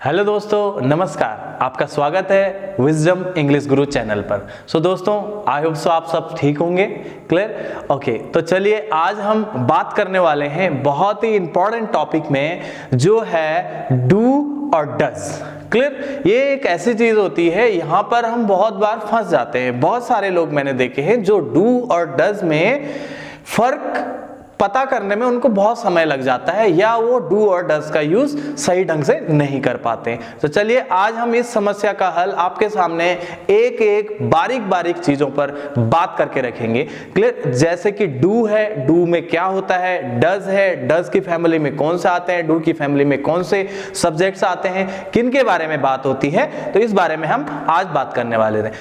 Hello दोस्तों, नमस्कार। आपका स्वागत है विजडम इंग्लिश गुरु चैनल पर। दोस्तों, आई होप आप सब ठीक होंगे। क्लियर? ओके, तो चलिए आज हम बात करने वाले हैं बहुत ही इंपॉर्टेंट टॉपिक में, जो है डू और डज। क्लियर? ये एक ऐसी चीज होती है, यहाँ पर हम बहुत बार फंस जाते हैं। बहुत सारे लोग मैंने देखे हैं जो डू और डज में फर्क पता करने में उनको बहुत समय लग जाता है, या वो डू और डज का यूज सही ढंग से नहीं कर पाते। तो चलिए आज हम इस समस्या का हल आपके सामने एक एक बारीक बारीक चीजों पर बात करके रखेंगे। क्लियर? जैसे कि डू है, डू में क्या होता है, डज है, डज की फैमिली में कौन से आते हैं, डू की फैमिली में कौन से सब्जेक्ट्स आते हैं, किन के बारे में बात होती है, तो इस बारे में हम आज बात करने वाले हैं।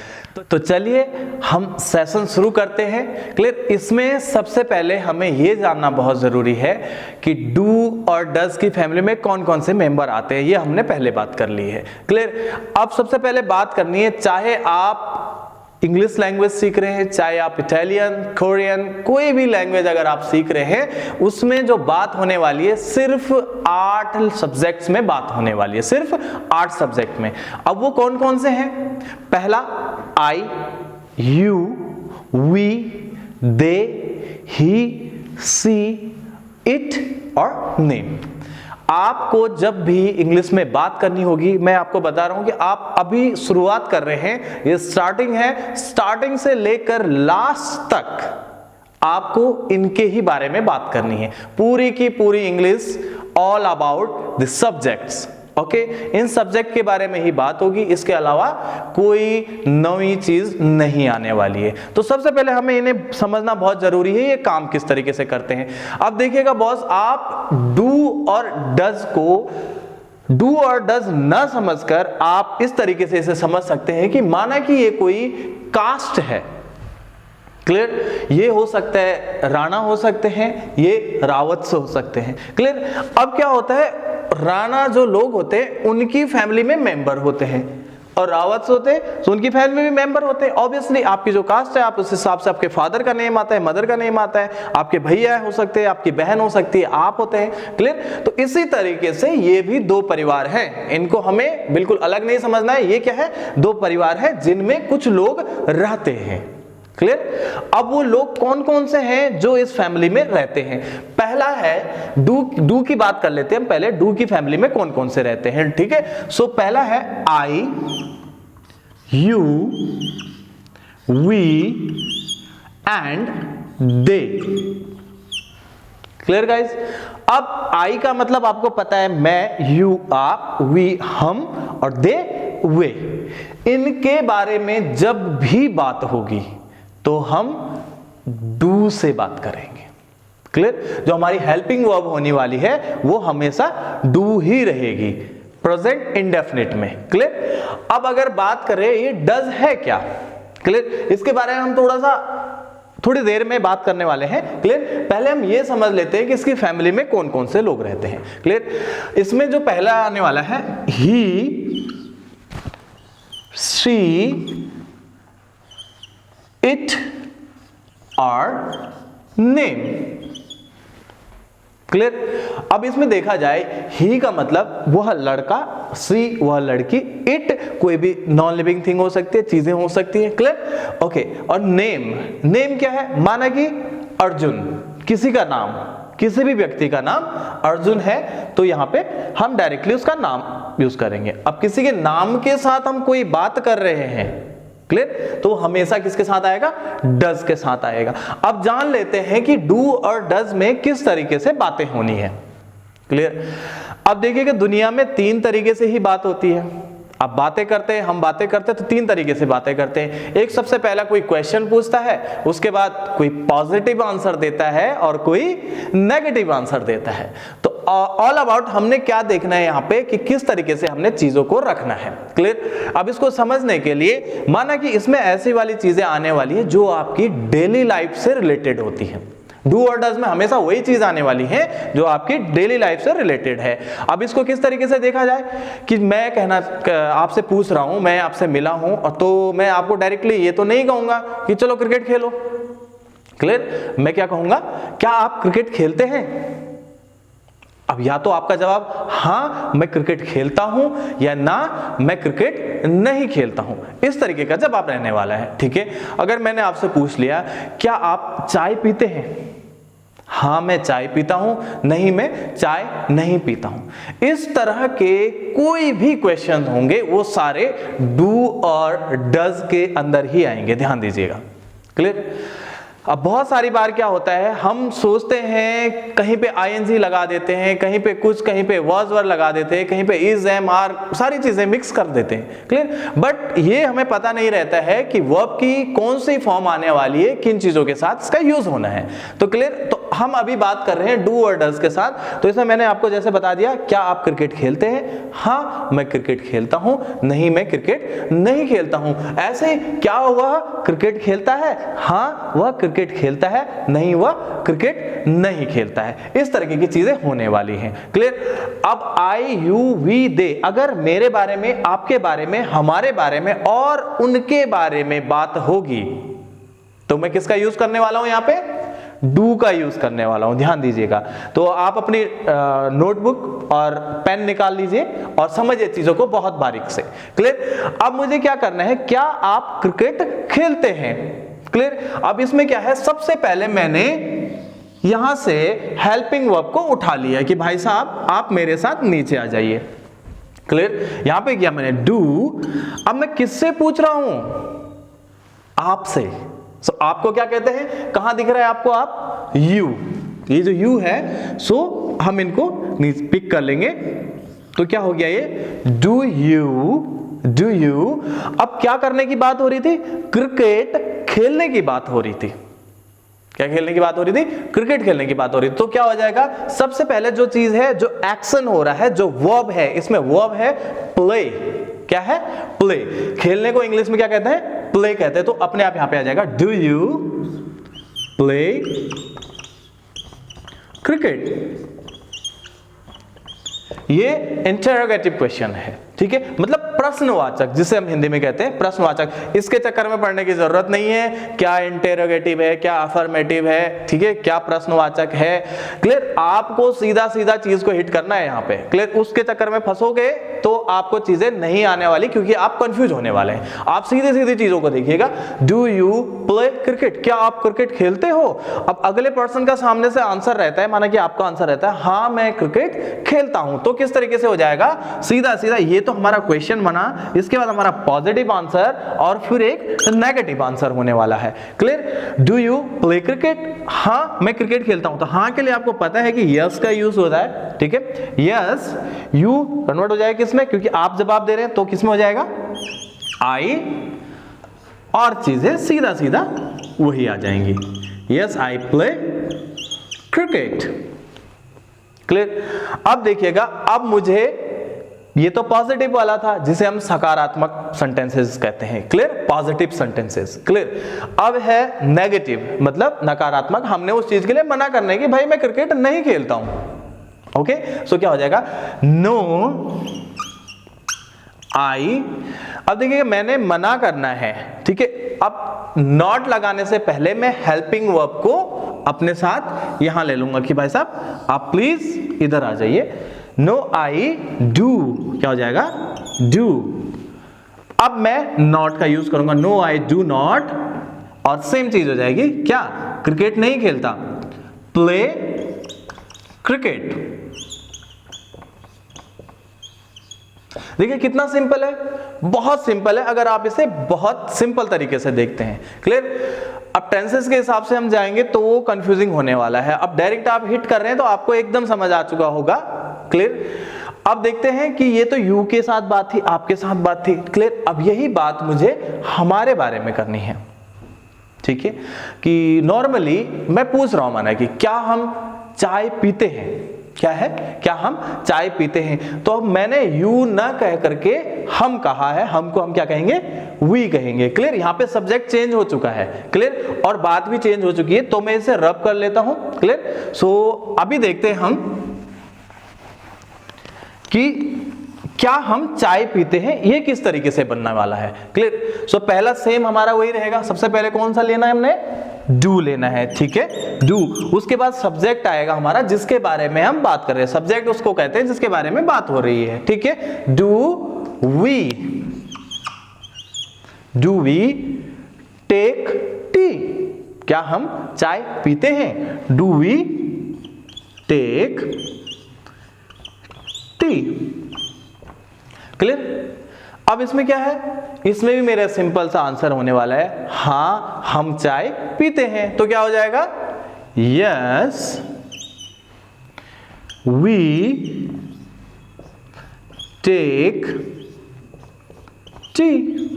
तो चलिए हम सेशन शुरू करते हैं। क्लियर? इसमें सबसे पहले हमें यह जानना बहुत जरूरी है कि डू और डज की फैमिली में कौन कौन से मेंबर आते हैं। ये हमने पहले बात कर ली है। क्लियर? अब सबसे पहले बात करनी है, चाहे आप इंग्लिश लैंग्वेज सीख रहे हैं, चाहे आप इटालियन, कोरियन, कोई भी लैंग्वेज अगर आप सीख रहे हैं, उसमें जो बात होने वाली है सिर्फ 8 सब्जेक्ट्स में बात होने वाली है, सिर्फ 8 सब्जेक्ट में। अब वो कौन कौन से हैं? पहला I, you, we, they, he, she, it और नेम। आपको जब भी इंग्लिश में बात करनी होगी, मैं आपको बता रहा हूं कि आप अभी शुरुआत कर रहे हैं, ये स्टार्टिंग है, स्टार्टिंग से लेकर लास्ट तक आपको इनके ही बारे में बात करनी है। पूरी की पूरी English all about the subjects. Okay, in subject के बारे में ही बात होगी, इसके अलावा कोई नई चीज नहीं आने वाली है। तो सबसे पहले हमें इन्हें समझना बहुत जरूरी है, ये काम किस तरीके से करते हैं। अब देखिएगा बॉस, आप डू और डज को डू और डज न समझकर आप इस तरीके से इसे समझ सकते हैं कि माना कि ये कोई कास्ट है। क्लियर? ये हो सकता है राणा हो सकते हैं, ये रावत से हो सकते हैं। क्लियर? अब क्या होता है, राणा जो लोग होते हैं उनकी फैमिली में मेंबर होते हैं, और रावत होते हैं तो उनकी फैमिली में मेंबर होते हैं। ऑब्वियसली आपकी जो कास्ट है, आप उस हिसाब से आपके फादर का नेम आता है, मदर का नेम आता है, आपके भैया हो सकते हैं, आपकी बहन हो सकती है, आप होते हैं। क्लियर? तो इसी तरीके से ये भी दो परिवार हैं, इनको हमें बिल्कुल अलग नहीं समझना है। ये क्या है? दो परिवार है जिनमें कुछ लोग रहते हैं। क्लियर? अब वो लोग कौन कौन से हैं जो इस फैमिली में रहते हैं? पहला है डू की बात कर लेते हैं हम पहले। डू की फैमिली में कौन कौन से रहते हैं? ठीक है, सो पहला है I, you, we and they. Clear guys? अब आई का मतलब आपको पता है, मैं, यू आप, वी हम और दे वे। इनके बारे में जब भी बात होगी तो हम डू से बात करेंगे। क्लियर? जो हमारी हेल्पिंग वर्ब होने वाली है वो हमेशा डू ही रहेगी, प्रेजेंट इंडेफिनिट में। क्लियर? अब अगर बात करें ये डज है क्या? क्लियर? इसके बारे में हम थोड़ी देर में बात करने वाले हैं। क्लियर? पहले हम ये समझ लेते हैं कि इसकी फैमिली में कौन कौन से लोग रहते हैं। क्लियर? इसमें जो पहला आने वाला है, ही, शी, इट और नेम। क्लियर? अब इसमें देखा जाए, ही का मतलब वह लड़का, सी वह लड़की, इट कोई भी नॉन लिविंग थिंग हो सकती है, चीजें हो सकती है। क्लियर? ओके, और नेम क्या है? माना कि अर्जुन, किसी का नाम, किसी भी व्यक्ति का नाम अर्जुन है, तो यहां पे हम डायरेक्टली उसका नाम यूज करेंगे। अब किसी के नाम के साथ हम कोई बात कर रहे हैं, क्लियर, तो हमेशा किसके साथ आएगा? डज के साथ आएगा। अब जान लेते हैं कि डू और डज में किस तरीके से बातें होनी है। क्लियर? अब देखिए कि दुनिया में 3 तरीके से ही बात होती है। अब बातें करते हैं, हम बातें करते हैं तो 3 तरीके से बातें करते हैं। एक, सबसे पहला कोई क्वेश्चन पूछता है, उसके बाद कोई पॉजिटिव आंसर देता है और कोई नेगेटिव आंसर देता है। तो ऑल अबाउट हमने क्या देखना है यहाँ पे कि किस तरीके से हमने चीजों को रखना है। क्लियर? अब इसको समझने के लिए माना कि इसमें ऐसी वाली चीजें आने वाली है जो आपकी डेली लाइफ से रिलेटेड होती है। डू और डज में हमेशा वही चीज आने वाली है जो आपकी डेली लाइफ से रिलेटेड है। अब इसको किस तरीके से देखा जाए कि मैं कहना आपसे पूछ रहा हूं, मैं आपसे मिला हूं, और तो मैं आपको डायरेक्टली ये तो नहीं कहूंगा कि चलो क्रिकेट खेलो। क्लियर? मैं क्या कहूंगा, क्या आप क्रिकेट खेलते हैं? अब या तो आपका जवाब हाँ मैं क्रिकेट खेलता हूं या ना मैं क्रिकेट नहीं खेलता हूं, इस तरीके का जवाब रहने वाला है। ठीक है, अगर मैंने आपसे पूछ लिया क्या आप चाय पीते हैं, हाँ मैं चाय पीता हूं, नहीं मैं चाय नहीं पीता हूं, इस तरह के कोई भी क्वेश्चन होंगे वो सारे डू और डज के अंदर ही आएंगे, ध्यान दीजिएगा। क्लियर। अब बहुत सारी बार क्या होता है, हम सोचते हैं कहीं पे आईएनजी लगा देते हैं, कहीं पे कुछ, कहीं पे वाज वर लगा देते हैं, कहीं पे इज एम आर, सारी चीजें मिक्स कर देते हैं। क्लियर। बट ये हमें पता नहीं रहता है कि वर्ब की कौन सी फॉर्म आने वाली है, किन चीजों के साथ इसका यूज होना है। तो क्लियर, तो हम अभी बात कर रहे हैं डू और डज के साथ। तो इसमें मैंने आपको जैसे बता दिया, क्या आप क्रिकेट खेलते हैं, हाँ मैं क्रिकेट खेलता हूं, नहीं मैं क्रिकेट नहीं खेलता हूं। ऐसे क्या वह क्रिकेट खेलता है, हाँ वह क्रिकेट खेलता है, नहीं वह क्रिकेट नहीं खेलता है। इस तरीके की चीजें होने वाली हैं। क्लियर। अब आई यू वी दे, अगर मेरे बारे में, आपके बारे में, हमारे बारे में और उनके बारे में बात होगी तो मैं किसका यूज करने वाला हूं, यहां पे डू का यूज करने वाला हूं, ध्यान दीजिएगा। तो आप अपनी नोटबुक और पेन निकाल लीजिए और समझिए चीजों को बहुत बारीक से। क्लियर। अब मुझे क्या करना है, क्या आप क्रिकेट खेलते हैं। क्लियर। अब इसमें क्या है, सबसे पहले मैंने यहां से हेल्पिंग वर्ब को उठा लिया कि भाई साहब आप मेरे साथ नीचे आ जाइए। क्लियर। यहां पे किया मैंने डू। अब मैं किससे पूछ रहा हूं, आपसे। सो आपको क्या कहते हैं, कहां दिख रहा है आपको, आप यू, ये जो यू है, सो हम इनको पिक कर लेंगे। तो क्या हो गया ये, डू यू। अब क्या करने की बात हो रही थी, क्रिकेट खेलने की बात हो रही थी। क्या खेलने की बात हो रही थी, क्रिकेट खेलने की बात हो रही थी। तो क्या हो जाएगा, सबसे पहले जो चीज है, जो एक्शन हो रहा है, जो वर्ब है, इसमें वर्ब है प्ले। क्या है, प्ले। खेलने को इंग्लिश में क्या कहते हैं, प्ले कहते हैं। तो अपने आप यहां पे आ जाएगा, डू यू प्ले क्रिकेट। ये इंटरोगेटिव क्वेश्चन है, ठीक है, मतलब प्रश्नवाचक, जिसे हम हिंदी में कहते हैं प्रश्नवाचक। इसके चक्कर में पढ़ने की जरूरत नहीं है, क्या इंटरोगेटिव है, क्या अफर्मेटिव है, ठीक है, क्या प्रश्नवाचक है। क्लियर। आपको सीधा सीधा चीज को हिट करना है यहां पे। क्लियर। उसके चक्कर में फंसोगे तो आपको चीजें नहीं आने वाली, क्योंकि आप कंफ्यूज होने वाले हैं। आप सीधी सीधी चीजों को देखिएगा, डू यू प्ले क्रिकेट, क्या आप क्रिकेट खेलते हो। अब अगले पर्सन का सामने से आंसर रहता है, माना कि आपका आंसर रहता है हाँ मैं क्रिकेट खेलता हूं, तो किस तरीके से हो जाएगा, सीधा सीधा। ये तो हमारा क्वेश्चन बना, इसके बाद हमारा पॉजिटिव आंसर और फिर एक नेगेटिव आंसर होने वाला है। Clear. Do you play cricket, हाँ मैं क्रिकेट खेलता हूं। तो हाँ के लिए आपको पता है कि यस का यूज होता है, ठीक है। यस यू कन्वर्ट हो जाएगा किसमें, क्योंकि आप जवाब दे रहे हैं, तो किसमें हो जाएगा, आई, और चीजें सीधा सीधा वही आ जाएंगी। Yes I play cricket. Clear. अब देखिएगा, अब मुझे, ये तो पॉजिटिव वाला था जिसे हम सकारात्मक सेंटेंसेस कहते हैं। Clear, positive sentences. क्लियर। अब है नेगेटिव, मतलब नकारात्मक, हमने उस चीज के लिए मना करना है कि भाई मैं क्रिकेट नहीं खेलता हूं। ओके, सो क्या हो जाएगा, नो आई। अब देखिए मैंने मना करना है, ठीक है। अब नॉट लगाने से पहले मैं हेल्पिंग वर्ब को अपने साथ यहां ले लूंगा कि भाई साहब आप प्लीज इधर आ जाइए। नो आई डू, क्या हो जाएगा, डू। अब मैं नॉट का यूज करूंगा, नो आई डू नॉट, और सेम चीज हो जाएगी, क्या, क्रिकेट नहीं खेलता, प्ले क्रिकेट। देखिए कितना सिंपल है, बहुत सिंपल है, अगर आप इसे बहुत सिंपल तरीके से देखते हैं। क्लियर। अब टेंसेस के हिसाब से हम जाएंगे तो वो कंफ्यूजिंग होने वाला है। अब डायरेक्ट आप हिट कर रहे हैं तो आपको एकदम समझ आ चुका होगा। क्लियर। अब देखते हैं कि ये तो यू के साथ बात थी, आपके साथ बात थी। क्लियर। अब यही बात मुझे हमारे बारे में करनी है, ठीक है, कि नॉर्मली मैं पूछ रहा हूं, माना कि क्या हम चाय पीते हैं, क्या है, क्या हम चाय पीते हैं। तो मैंने यू ना कह करके हम कहा है, हमको हम क्या कहेंगे, वी कहेंगे। क्लियर। यहां पे सब्जेक्ट चेंज हो चुका है। क्लियर। और बात भी चेंज हो चुकी है, तो मैं इसे रब कर लेता हूं। क्लियर। सो अभी देखते हैं हम कि क्या हम चाय पीते हैं, ये किस तरीके से बनने वाला है। क्लियर। सो पहला सेम हमारा वही रहेगा, सबसे पहले कौन सा लेना है हमने, डू लेना है, ठीक है, डू। उसके बाद सब्जेक्ट आएगा हमारा जिसके बारे में हम बात कर रहे हैं, सब्जेक्ट उसको कहते हैं जिसके बारे में बात हो रही है, ठीक है। डू वी टेक टी, क्या हम चाय पीते हैं, do we take tea. Clear. अब इसमें क्या है, इसमें भी मेरा सिंपल सा आंसर होने वाला है, हां हम चाय पीते हैं, तो क्या हो जाएगा, yes we take tea.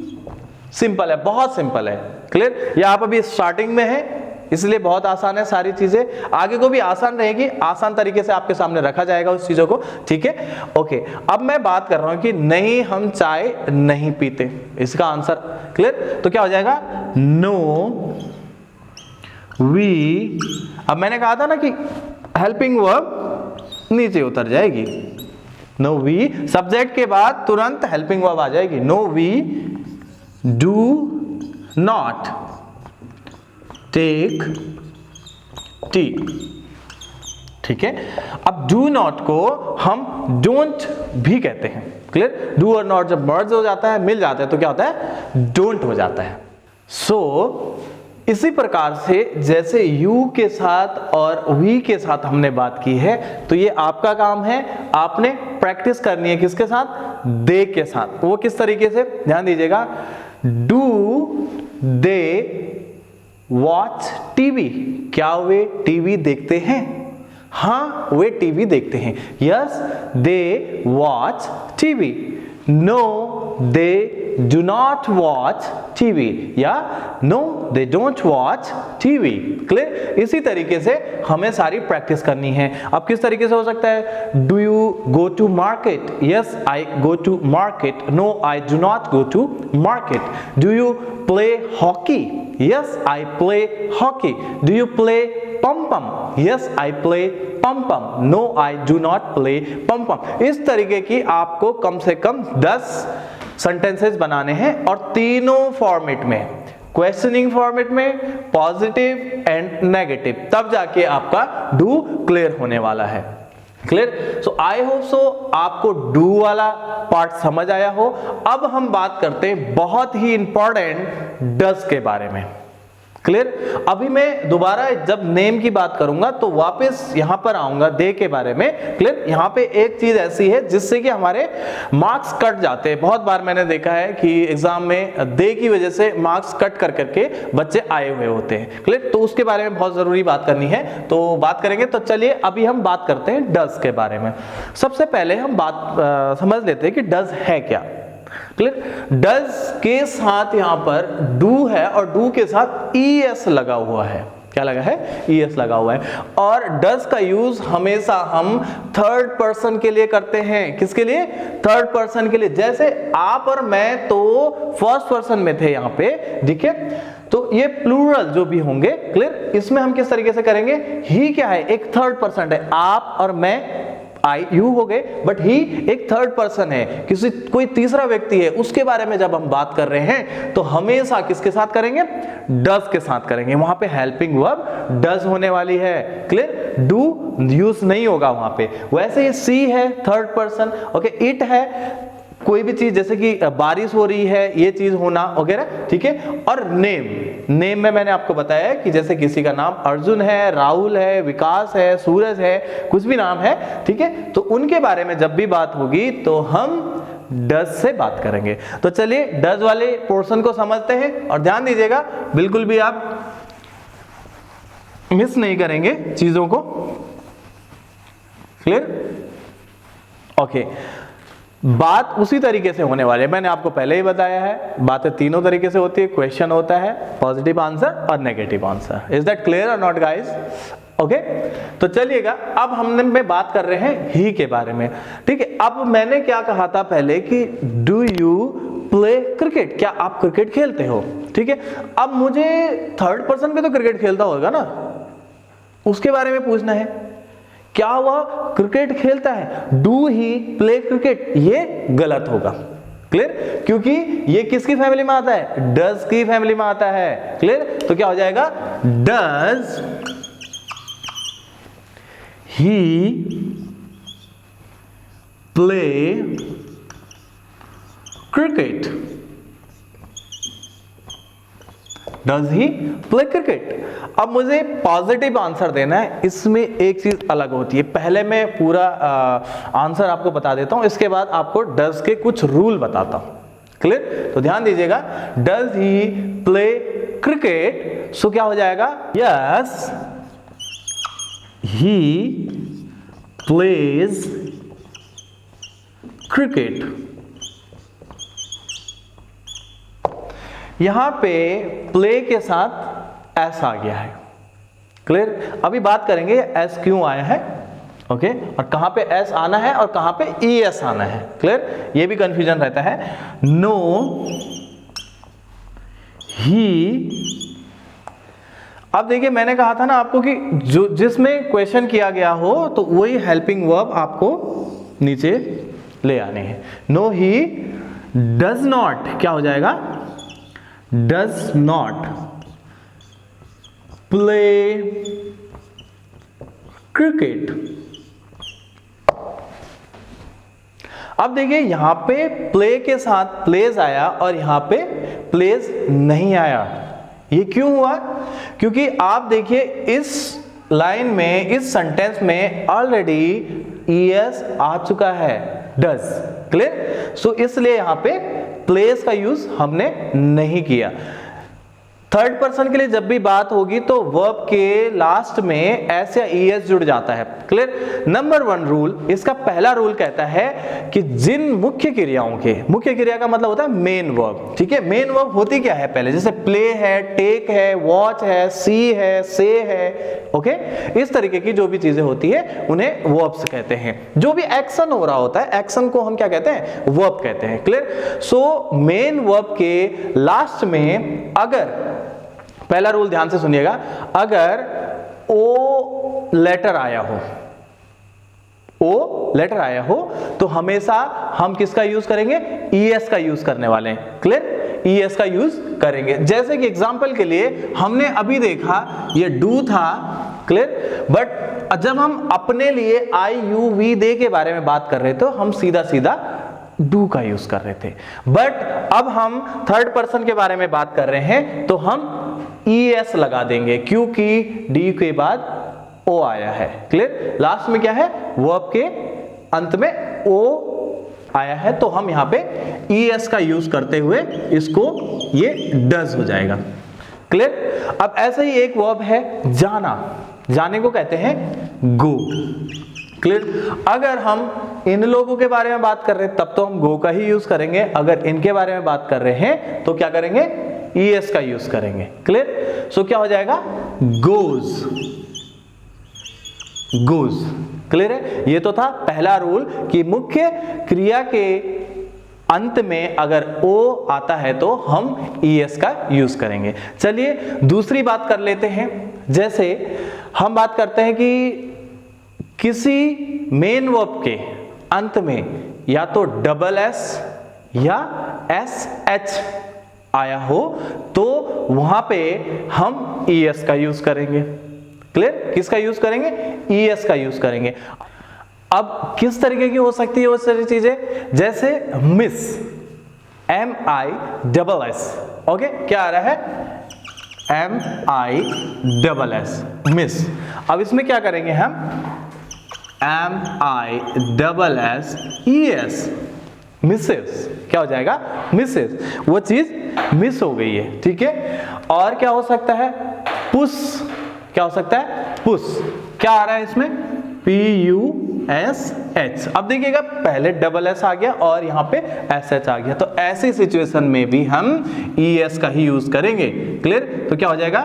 Simple है, बहुत सिंपल है। क्लियर। ये आप अभी स्टार्टिंग में है इसलिए बहुत आसान है, सारी चीजें आगे को भी आसान रहेगी, आसान तरीके से आपके सामने रखा जाएगा उस चीजों को, ठीक है। ओके, अब मैं बात कर रहा हूं कि नहीं हम चाय नहीं पीते, इसका आंसर। क्लियर। तो क्या हो जाएगा, नो वी, अब मैंने कहा था ना कि हेल्पिंग वर्ब नीचे उतर जाएगी, नो वी सब्जेक्ट के बाद तुरंत हेल्पिंग वर्ब आ जाएगी, no we do not take tea, ठीक है। अब डू नॉट को हम डोंट भी कहते हैं। क्लियर। डू और नॉट जब मर्ज हो जाता है, मिल जाता है, तो क्या होता है, डोंट हो जाता है। सो इसी प्रकार से जैसे यू के साथ और वी के साथ हमने बात की है, तो ये आपका काम है, आपने प्रैक्टिस करनी है किसके साथ, दे के साथ। वो किस तरीके से, ध्यान दीजिएगा, डू दे वॉच टीवी, क्या वे टीवी देखते हैं, हाँ वे टीवी देखते हैं, yes they watch TV, no they do not watch TV, या no they don't watch TV. Clear. इसी तरीके से हमें सारी प्रैक्टिस करनी है। अब किस तरीके से हो सकता है, do you go to market, yes I go to market, no I do not go to market, do you play hockey, yes I play hockey, do you play pum pum, yes I play pum pum, no I do not play pum pum. इस तरीके की आपको कम से कम 10 sentences बनाने हैं और तीनों format में, क्वेश्चनिंग फॉर्मेट में, पॉजिटिव एंड नेगेटिव, तब जाके आपका डू क्लियर होने वाला है। क्लियर। सो आई होप सो आपको डू वाला पार्ट समझ आया हो। अब हम बात करते हैं बहुत ही इंपॉर्टेंट डज के बारे में। क्लियर। अभी मैं दोबारा जब नेम की बात करूंगा तो वापस यहां पर आऊंगा दे के बारे में। क्लियर। यहां पे एक चीज ऐसी है जिससे कि हमारे मार्क्स कट जाते हैं। बहुत बार मैंने देखा है कि एग्जाम में दे की वजह से मार्क्स कट कर करके बच्चे आए हुए होते हैं। क्लियर। तो उसके बारे में बहुत जरूरी बात करनी है, तो बात करेंगे। तो चलिए अभी हम बात करते हैं डज के बारे में। सबसे पहले हम बात समझ लेते हैं कि डज है क्या। क्लियर। डज के साथ यहां पर डू है और डू के साथ ईएस लगा हुआ है। क्या लगा है, ईएस लगा हुआ है। और डज का यूज हमेशा हम थर्ड पर्सन के लिए करते हैं। किसके लिए, थर्ड पर्सन के लिए। जैसे आप और मैं तो फर्स्ट पर्सन में थे यहां पे, ठीक है, तो ये प्लूरल जो भी होंगे, क्लियर, इसमें हम किस तरीके से करेंगे, ही क्या है, एक थर्ड पर्सन है। आप और मैं आई यू हो गए, बट ही एक थर्ड पर्सन है, किसी कोई तीसरा व्यक्ति है, उसके बारे में जब हम बात कर रहे हैं तो हमेशा किसके साथ करेंगे, डज के साथ करेंगे। वहां पे हेल्पिंग वर्ब डज होने वाली है। क्लियर। डू यूज नहीं होगा वहां पे। वैसे ये सी है थर्ड पर्सन, ओके, इट है कोई भी चीज, जैसे कि बारिश हो रही है, ये चीज होना वगैरह, ठीक है। और नेम में मैंने आपको बताया कि जैसे किसी का नाम अर्जुन है, राहुल है, विकास है, सूरज है, कुछ भी नाम है, ठीक है, तो उनके बारे में जब भी बात होगी तो हम डज से बात करेंगे। तो चलिए डज वाले पोर्शन को समझते हैं और ध्यान दीजिएगा, बिल्कुल भी आप मिस नहीं करेंगे चीजों को। क्लियर। ओके, बात उसी तरीके से होने वाली है, मैंने आपको पहले ही बताया है। बातें तीनों तरीके से होती है, क्वेश्चन होता है, पॉजिटिव आंसर और negative answer. Is that clear और नॉट गाइस? ओके, तो चलिएगा अब हमने बात कर रहे हैं ही के बारे में, ठीक है। अब मैंने क्या कहा था पहले कि डू यू प्ले क्रिकेट, क्या आप क्रिकेट खेलते हो, ठीक है। अब मुझे थर्ड पर्सन पे तो क्रिकेट खेलता होगा ना, उसके बारे में पूछना है। क्या वह क्रिकेट खेलता है? Do he play cricket? ये गलत होगा। क्लियर? क्योंकि ये किसकी फैमिली में आता है? डज की फैमिली में आता है। क्लियर? तो क्या हो जाएगा? Does he play cricket? Does he play cricket? अब मुझे पॉजिटिव आंसर देना है। इसमें एक चीज अलग होती है, पहले मैं पूरा आंसर आपको बता देता हूं, इसके बाद आपको डज के कुछ रूल बताता हूं। क्लियर? तो ध्यान दीजिएगा, डज ही प्ले क्रिकेट? सो क्या हो जाएगा? Yes he plays cricket. यहां पे प्ले के साथ एस आ गया है। क्लियर? अभी बात करेंगे एस क्यों आया है, ओके, और कहां पे एस आना है और कहां पे ई एस आना है। क्लियर? ये भी कंफ्यूजन रहता है। नो ही, अब देखिए मैंने कहा था ना आपको कि जो जिसमें क्वेश्चन किया गया हो तो वही हेल्पिंग वर्ब आपको नीचे ले आने हैं। नो ही डज नॉट, क्या हो जाएगा? Does not play cricket. अब देखिए यहां पे प्ले के साथ प्लेज आया और यहां पे प्लेज नहीं आया। ये क्यों हुआ? क्योंकि आप देखिए इस लाइन में, इस सेंटेंस में ऑलरेडी ईएस आ चुका है, डज। क्लियर? सो इसलिए यहां पे प्लेस का यूज हमने नहीं किया। थर्ड पर्सन के लिए जब भी बात होगी तो वर्ब के लास्ट में एस या ईएस जुड़ जाता है। क्लियर? नंबर 1 रूल, इसका पहला रूल कहता है कि जिन मुख्य क्रियाओं के, मुख्य क्रिया का मतलब होता है मेन वर्ब, ठीक है? मेन वर्ब होती क्या है पहले? जैसे प्ले है, टेक है, वॉच है, सी है, से है, ओके? इस तरीके की जो भी चीजें होती है उन्हें वर्ब्स कहते हैं। जो भी एक्शन हो रहा होता है, एक्शन को हम क्या कहते हैं? वर्ब कहते हैं। क्लियर? सो मेन वर्ब के लास्ट में अगर, पहला रूल ध्यान से सुनिएगा, अगर ओ लेटर आया हो, ओ लेटर आया हो तो हमेशा हम किसका यूज करेंगे? ईएस का यूज करने वाले हैं। क्लियर? ईएस का यूज करेंगे। जैसे कि एग्जांपल के लिए हमने अभी देखा ये डू था, क्लियर, बट जब हम अपने लिए आई यू वी दे के बारे में बात कर रहे थे हम सीधा सीधा डू का यूज कर रहे थे। बट अब हम थर्ड पर्सन के बारे में बात कर रहे हैं तो हम ईएस लगा देंगे क्योंकि डी के बाद ओ आया है। क्लियर? लास्ट में क्या है? वर्ब के अंत में ओ आया है तो हम यहां पे ईएस का यूज करते हुए इसको ये डज हो जाएगा। क्लियर? अब ऐसे ही एक वर्ब है जाना, जाने को कहते हैं गो। क्लियर? अगर हम इन लोगों के बारे में बात कर रहे हैं तब तो हम गो का ही यूज करेंगे, अगर इनके बारे में बात कर रहे हैं तो क्या करेंगे? ईएस का यूज करेंगे। क्लियर? सो क्या हो जाएगा? Goes, goes. क्लियर है? ये तो था पहला रूल कि मुख्य क्रिया के अंत में अगर ओ आता है तो हम ईएस का यूज करेंगे। चलिए दूसरी बात कर लेते हैं। जैसे हम बात करते हैं कि किसी मेन वर्ब के अंत में या तो डबल एस या एस एच आया हो तो वहां पे हम ईएस का यूज करेंगे। क्लियर? किसका यूज करेंगे? ईएस का यूज करेंगे। अब किस तरीके की हो सकती है वो सारी चीजें? जैसे miss, M I double S, okay, क्या आ रहा है? M I double S, miss. अब इसमें क्या करेंगे हम? M I double S E S, Mrs. क्या हो जाएगा? मिसेस। वो चीज मिस हो गई है, ठीक है? और क्या हो सकता है? पुश, क्या हो सकता है? पुश। क्या आ रहा है इसमें? P U S H. अब देखिएगा पहले डबल एस आ गया और यहां पे एस एच आ गया, तो ऐसी सिचुएशन में भी हम ई एस का ही यूज करेंगे। क्लियर? तो क्या हो जाएगा?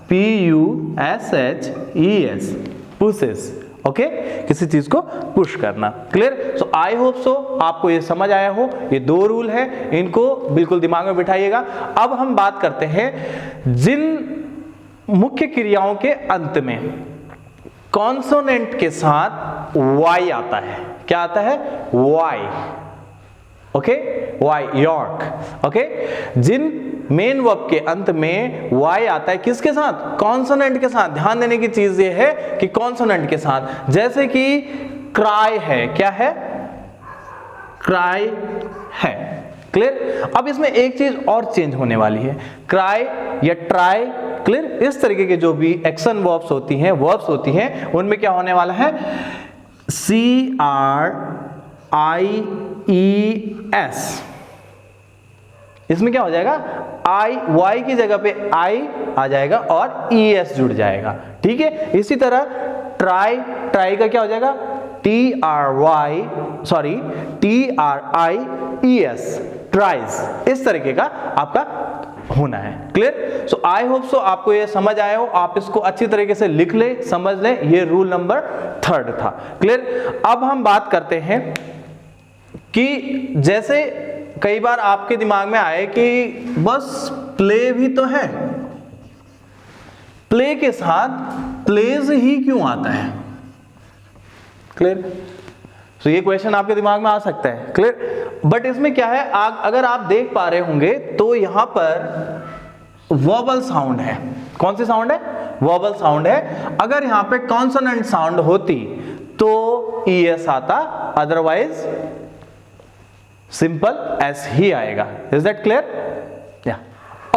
P U S H E S, pushes. Okay, किसी चीज को पुश करना। क्लियर? सो आई होप सो आपको ये समझ आया हो। ये दो रूल है, इनको बिल्कुल दिमाग में बिठाइएगा। अब हम बात करते हैं जिन मुख्य क्रियाओं के अंत में कॉन्सोनेंट के साथ वाई आता है। क्या आता है? Y. Okay, Y, York. Okay, जिन मेन वर्ब के अंत में वाई आता है, किसके साथ? कॉन्सोनेंट के साथ। ध्यान देने की चीज ये है कि कॉन्सोनेंट के साथ, जैसे कि क्राई है। क्या है? क्राई है। क्लियर? अब इसमें एक चीज और चेंज होने वाली है, क्राई या ट्राई। क्लियर? इस तरीके के जो भी एक्शन वर्ब्स होती हैं, वर्ब्स होती हैं, उनमें क्या होने वाला है? CRIES। इसमें क्या हो जाएगा? आई, वाई की जगह पे आई आ जाएगा और ES जुड़ जाएगा। ठीक है? इसी तरह ट्राई, ट्राई का क्या हो जाएगा? TRIES, tries. इस तरीके का आपका होना है। क्लियर? सो आई होप सो आपको ये समझ आया हो। आप इसको अच्छी तरीके से लिख ले, समझ ले। ये रूल नंबर 3 था। क्लियर? अब हम बात करते हैं कि जैसे कई बार आपके दिमाग में आए कि बस प्ले भी तो है, प्ले के साथ प्लेज ही क्यों आता है? क्लियर? तो ये क्वेश्चन आपके दिमाग में आ सकता है। क्लियर? बट इसमें क्या है, अगर आप देख पा रहे होंगे तो यहां पर वोबल साउंड है। कौन सी साउंड है? वोबल साउंड है। अगर यहां पे कॉन्सोनेंट साउंड होती तो ES आता, अदरवाइज सिंपल एस ही आएगा। Is that clear? या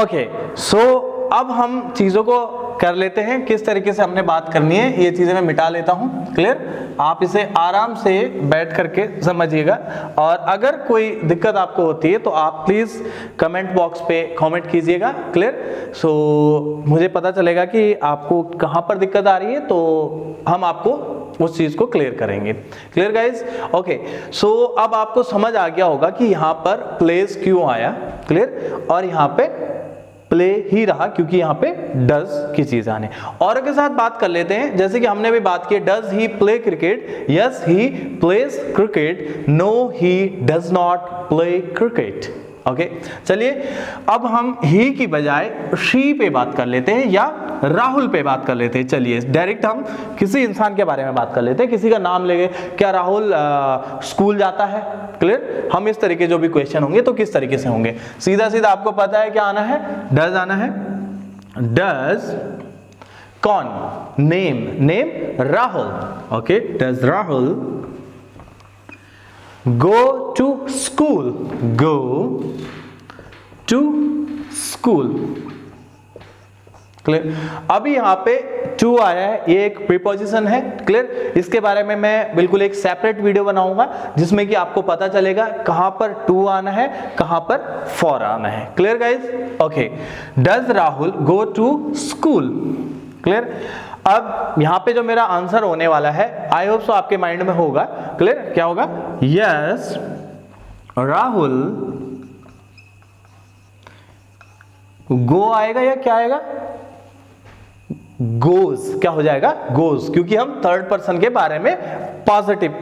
ओके। सो अब हम चीजों को कर लेते हैं, किस तरीके से हमने बात करनी है। ये चीजें मैं मिटा लेता हूं। क्लियर? आप इसे आराम से बैठ करके समझिएगा, और अगर कोई दिक्कत आपको होती है तो आप प्लीज कमेंट बॉक्स पे कमेंट कीजिएगा। क्लियर? सो मुझे पता चलेगा कि आपको कहां पर दिक्कत आ रही है, तो हम आपको उस चीज को क्लियर करेंगे। Clear guys? ओके। सो अब आपको समझ आ गया होगा कि यहां पर प्लेस क्यों आया। क्लियर? और यहां पे प्ले ही रहा क्योंकि यहां पे डज की चीज आने। और के साथ बात कर लेते हैं, जैसे कि हमने भी बात की, does he play cricket? Yes, he plays cricket. No, he does not play cricket. Okay, चलिए अब हम ही की बजाय शी पे बात कर लेते हैं या राहुल पे बात कर लेते हैं। चलिए डायरेक्ट हम किसी इंसान के बारे में बात कर लेते हैं, किसी का नाम लेंगे। क्या राहुल स्कूल जाता है? क्लियर? हम इस तरीके जो भी क्वेश्चन होंगे तो किस तरीके से होंगे, सीधा सीधा आपको पता है क्या आना है? डज आना है। डज कौन? Name, name Rahul. Okay, does Rahul go to school? Go to school. Clear? अभी यहां पे टू आया है, ये एक प्रीपोजिशन है। क्लियर? इसके बारे में मैं बिल्कुल एक सेपरेट वीडियो बनाऊंगा जिसमें कि आपको पता चलेगा कहां पर टू आना है, कहां पर फॉर आना है। Clear guys? Okay, does Rahul go to school? Clear? अब यहां पे जो मेरा आंसर होने वाला है, आई होप सो आपके माइंड में होगा। क्लियर? क्या होगा? यस, राहुल गो आएगा या क्या आएगा? गोज। क्या हो जाएगा? गोज, क्योंकि हम थर्ड पर्सन के बारे में पॉजिटिव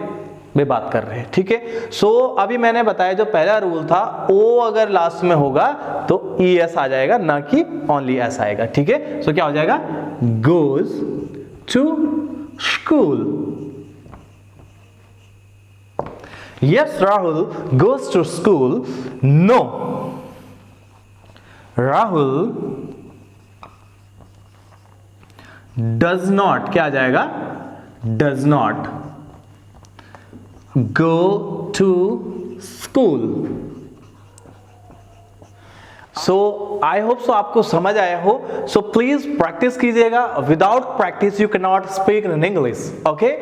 में बात कर रहे हैं। ठीक है? सो अभी मैंने बताया जो पहला रूल था, ओ अगर लास्ट में होगा तो ES आ जाएगा, ना कि ओनली S आएगा। ठीक है? सो क्या हो जाएगा? Goes to school. Yes, Rahul goes to school. No, Rahul does not. क्या आ जाएगा? Does not go to school. So I hope so आपको समझ आया हो। So please प्रैक्टिस कीजिएगा। Without practice you cannot speak in English. Okay?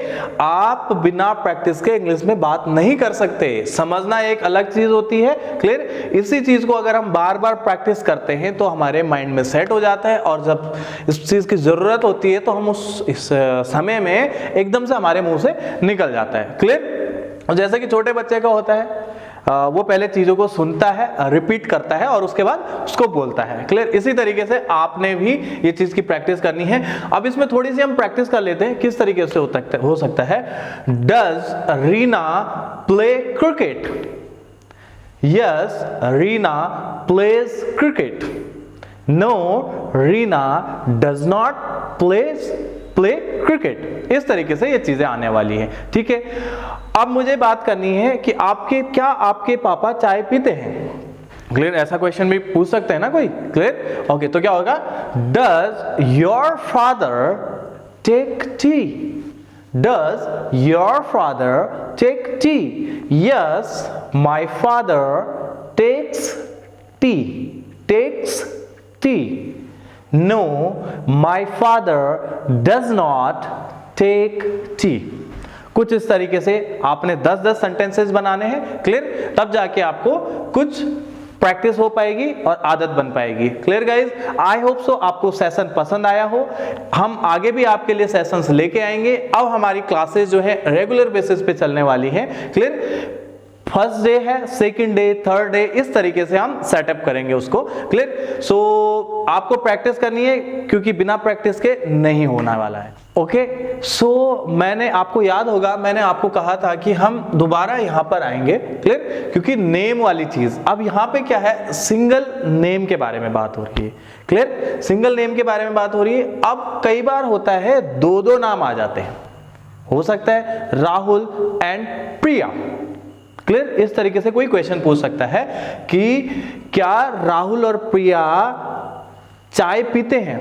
आप बिना प्रैक्टिस के इंग्लिश में बात नहीं कर सकते। समझना एक अलग चीज होती है। क्लियर? इसी चीज को अगर हम बार बार प्रैक्टिस करते हैं तो हमारे माइंड में सेट हो जाता है, और जब इस चीज की जरूरत होती है तो हम इस समय में एकदम से हमारे मुंह से निकल जाता है। क्लियर? जैसे कि छोटे बच्चे का होता है, वो पहले चीजों को सुनता है, रिपीट करता है और उसके बाद उसको बोलता है। क्लियर? इसी तरीके से आपने भी ये चीज की प्रैक्टिस करनी है। अब इसमें थोड़ी सी हम प्रैक्टिस कर लेते हैं, किस तरीके से हो सकता है। Does Reena play cricket? Yes, Reena plays cricket. No, Reena does not plays play cricket. इस तरीके से ये चीजें आने वाली है, ठीक है। अब मुझे बात करनी है कि आपके पापा चाय पीते हैं? क्लियर, ऐसा क्वेश्चन भी पूछ सकते हैं ना कोई, क्लियर। ओके, तो क्या होगा? Does your father take tea? Does your father take tea? Yes, my father takes tea. Takes tea. No, my father does not take tea. कुछ इस तरीके से आपने 10-10 सेंटेंसेस बनाने हैं, क्लियर। तब जाके आपको कुछ प्रैक्टिस हो पाएगी और आदत बन पाएगी। क्लियर गाइज, आई होप सो आपको सेशन पसंद आया हो। हम आगे भी आपके लिए सेशंस लेके आएंगे। अब हमारी क्लासेस जो है रेगुलर बेसिस पे चलने वाली है, क्लियर। फर्स्ट डे है, सेकंड डे, थर्ड डे, इस तरीके से हम सेटअप करेंगे उसको, क्लियर। सो आपको प्रैक्टिस करनी है, क्योंकि बिना प्रैक्टिस के नहीं होने वाला है। ओके, सो मैंने आपको याद होगा, मैंने आपको कहा था कि हम दोबारा यहां पर आएंगे, क्लियर, क्योंकि नेम वाली चीज। अब यहां पे क्या है, सिंगल नेम के बारे में बात हो रही है, क्लियर। सिंगल नेम के बारे में बात हो रही है। अब कई बार होता है 2-2 नाम आ जाते हैं, हो सकता है राहुल एंड प्रिया, क्लियर। इस तरीके से कोई क्वेश्चन पूछ सकता है कि क्या राहुल और प्रिया चाय पीते हैं,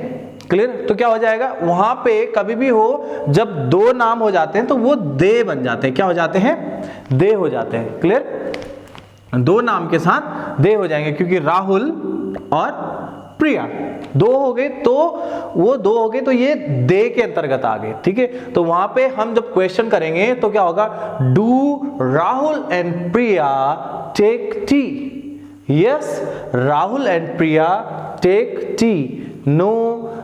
क्लियर। तो क्या हो जाएगा, वहां पे कभी भी हो जब 2 नाम हो जाते हैं तो वो दे बन जाते हैं। क्या हो जाते हैं? दे हो जाते हैं, क्लियर। 2 नाम के साथ दे हो जाएंगे, क्योंकि राहुल और प्रिया 2 हो गए, तो वो 2 हो गए, तो ये दे के अंतर्गत आ गए, ठीक है। तो वहां पे हम जब क्वेश्चन करेंगे तो क्या होगा, do Rahul and Priya take tea? Yes, Rahul and Priya take tea. No,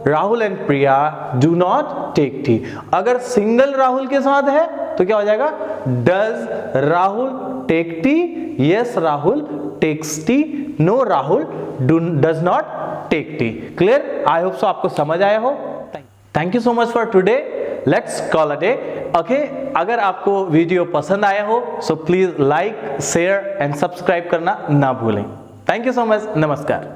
Rahul and Priya do not take tea. अगर सिंगल राहुल के साथ है तो क्या हो जाएगा, does Rahul take tea? Yes, Rahul takes tea. No, Rahul does not take tea. Clear, I hope so आपको समझ आया हो। Thank you so much for today, let's call a day. Okay, अगर आपको वीडियो पसंद आया हो so please like, share and subscribe करना ना भूलें। थैंक यू सो मच, नमस्कार।